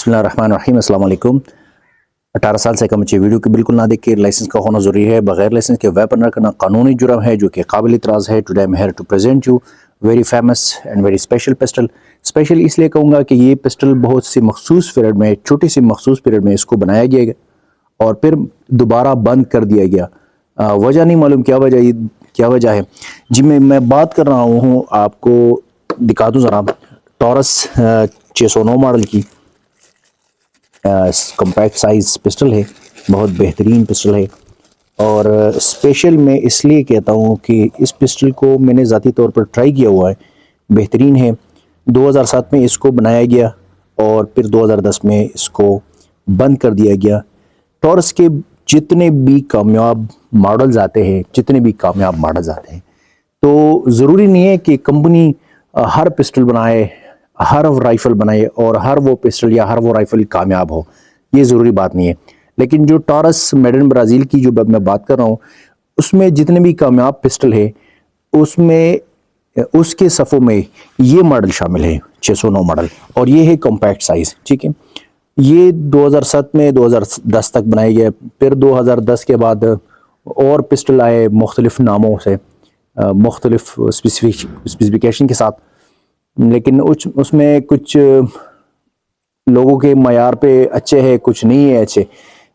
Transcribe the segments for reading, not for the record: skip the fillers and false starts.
बिस्मिल्लाहिर्रहमानिर्रहीम, अस्सलाम वालेकुम। 18 साल से कम बच्चे वीडियो को बिल्कुल ना देख के लाइसेंस का होना जरूरी है। बगैर लाइसेंस के वेपन रखना कानूनी जुर्म है जो कि काबिल इतराज़ है। Today I am here to present you very famous and very special pistol. Special इसलिए कहूँगा कि ये पिस्टल बहुत सी मखसूस पीरियड में, छोटी सी मखसूस पीरियड में इसको बनाया गया और फिर दोबारा बंद कर दिया गया। वजह नहीं मालूम क्या वजह है जी। मैं बात कर रहा हूँ, आपको दिखा दूँ ज़रा। टॉरस 609 मॉडल की कॉम्पैक्ट साइज पिस्टल है, बहुत बेहतरीन पिस्टल है। और स्पेशल मैं इसलिए कहता हूँ कि इस पिस्टल को मैंने ज़ाती तौर पर ट्राई किया हुआ है, बेहतरीन है। 2007 में इसको बनाया गया और फिर 2010 में इसको बंद कर दिया गया। टॉरस के जितने भी कामयाब मॉडल्स आते हैं, तो ज़रूरी नहीं है कि कंपनी हर पिस्टल बनाए, हर राइफ़ल बनाए और हर वो पिस्टल या हर वो राइफ़ल कामयाब हो, ये ज़रूरी बात नहीं है। लेकिन जो टॉरस मेड इन ब्राज़ील की जो मैं बात कर रहा हूँ, उसमें जितने भी कामयाब पिस्टल है, उसमें उसके सफ़ों में ये मॉडल शामिल है, 609 मॉडल। और ये है कॉम्पैक्ट साइज़, ठीक है। ये 2007 में 2010 तक बनाया गया। फिर 2010 के बाद और पिस्टल आए मुख्तलिफ नामों से, मुख्तलिफ स्पेसिफिकेशन के साथ, लेकिन उसमें कुछ लोगों के मयार पे अच्छे हैं, कुछ नहीं है अच्छे।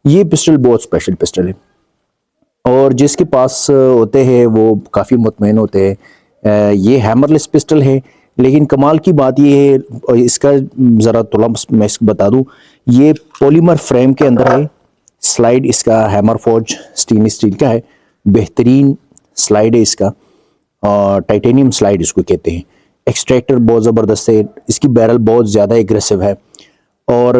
ये पिस्टल बहुत स्पेशल पिस्टल है और जिसके पास होते हैं वो काफ़ी मुतमईन होते हैं। ये हैमरलेस पिस्टल है, लेकिन कमाल की बात ये है, और इसका ज़रा थोड़ा मैं इसको बता दूं, ये पॉलीमर फ्रेम के अंदर है। स्लाइड इसका हैमर फोर्ज स्टेनलेस स्टील का है, बेहतरीन स्लाइड है इसका, और टाइटेनियम स्लाइड इसको कहते हैं। एक्सट्रैक्टर बहुत ज़बरदस्त है, इसकी बैरल बहुत ज़्यादा एग्रेसिव है। और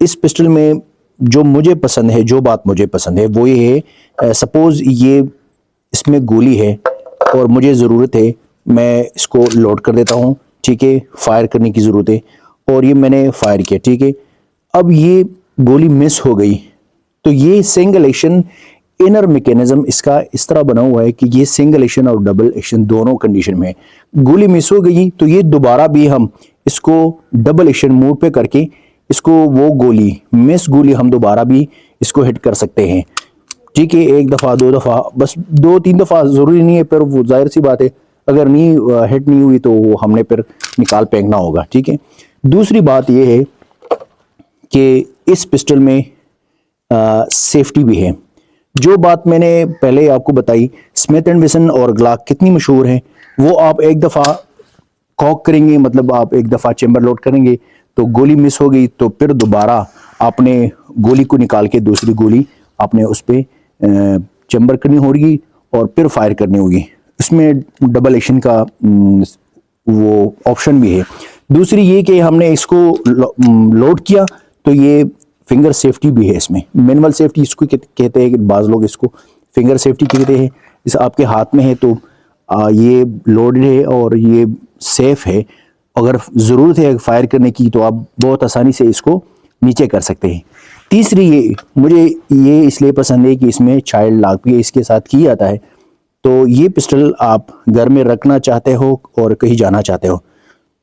इस पिस्टल में जो मुझे पसंद है, जो बात मुझे पसंद है वो ये है, सपोज़ ये इसमें गोली है और मुझे ज़रूरत है, मैं इसको लोड कर देता हूँ, ठीक है। फायर करने की ज़रूरत है और ये मैंने फायर किया, ठीक है। अब ये गोली मिस हो गई, तो ये सिंगल एक्शन इनर मैकेनिज्म इसका इस तरह बना हुआ है कि ये सिंगल एक्शन और डबल एक्शन दोनों कंडीशन में है। गोली मिस हो गई तो ये दोबारा भी हम इसको डबल एक्शन मोड पे करके इसको वो गोली मिस गोली हम दोबारा भी इसको हिट कर सकते हैं, ठीक है। एक दफ़ा, दो दफ़ा, बस 2-3 दफ़ा, ज़रूरी नहीं है। पर वो जाहिर सी बात है, अगर नहीं हिट नहीं हुई तो वो हमने फिर निकाल फेंकना होगा, ठीक है। दूसरी बात ये है कि इस पिस्टल में सेफ्टी भी है। जो बात मैंने पहले आपको बताई, स्मिथ एंड वेसन और ग्लॉक कितनी मशहूर है, वो आप एक दफ़ा कॉक करेंगे, मतलब आप एक दफ़ा चेंबर लोड करेंगे तो गोली मिस हो गई, तो फिर दोबारा आपने गोली को निकाल के दूसरी गोली आपने उस पर चेंबर करनी होगी और फिर फायर करनी होगी। इसमें डबल एक्शन का वो ऑप्शन भी है। दूसरी ये कि हमने इसको लोड किया तो ये फिंगर सेफ्टी भी है इसमें। मैनुअल सेफ्टी इसको कहते हैं कि बाज़ लोग इसको फिंगर सेफ्टी कहते हैं। इस आपके हाथ में है तो ये लोडेड है और ये सेफ है। अगर ज़रूरत है फायर करने की तो आप बहुत आसानी से इसको नीचे कर सकते हैं। तीसरी ये मुझे ये इसलिए पसंद है कि इसमें चाइल्ड लॉक भी इसके साथ किया जाता है। तो ये पिस्टल आप घर में रखना चाहते हो और कहीं जाना चाहते हो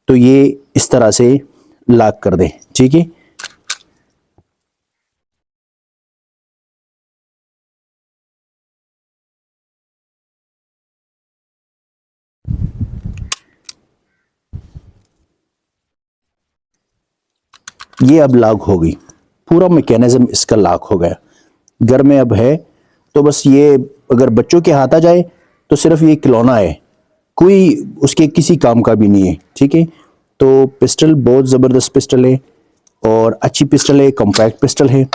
तो ये इस तरह से लॉक कर दे, ठीक है। ये अब लॉक हो गई, पूरा मैकेनिज्म इसका लॉक हो गया, घर में अब है। तो बस ये अगर बच्चों के हाथ आ जाए तो सिर्फ ये खिलौना है, कोई उसके किसी काम का भी नहीं है, ठीक है। तो पिस्टल बहुत ज़बरदस्त पिस्टल है और अच्छी पिस्टल है, कॉम्पैक्ट पिस्टल है।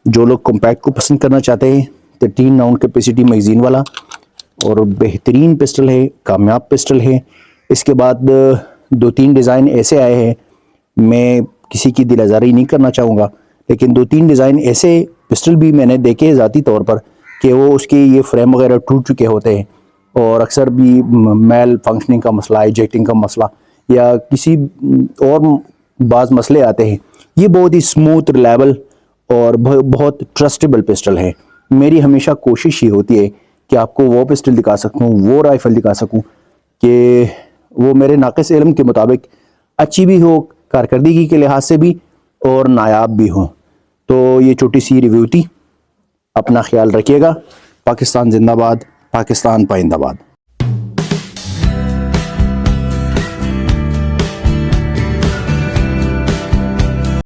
जो लोग कॉम्पैक्ट को पसंद करना चाहते हैं, 13 राउंड कैपेसिटी मैगजीन वाला और बेहतरीन पिस्टल है, कामयाब पिस्टल है। इसके बाद 2-3 डिज़ाइन ऐसे आए हैं, मैं किसी की दिल आज़ारी नहीं करना चाहूँगा, लेकिन 2-3 डिज़ाइन ऐसे पिस्टल भी मैंने देखे ज़ाती तौर पर कि वो उसके ये फ्रेम वगैरह टूट चुके होते हैं और अक्सर भी मेल फंक्शनिंग का मसला, इजेक्टिंग का मसला या किसी और बाज़ मसले आते हैं। ये बहुत ही स्मूथ, रिलायबल और बहुत ट्रस्टेबल पिस्टल है। मेरी हमेशा कोशिश ही होती है कि आपको वो पिस्टल दिखा सकूँ, वो राइफ़ल दिखा सकूँ कि वो मेरे नाक़िस इल्म के मुताबिक अच्छी भी हो, कारकर्दगी के लिहाज से भी, और नायाब भी हों। तो ये छोटी सी रिव्यू थी, अपना ख्याल रखिएगा। पाकिस्तान जिंदाबाद, पाकिस्तान पाइंदाबाद।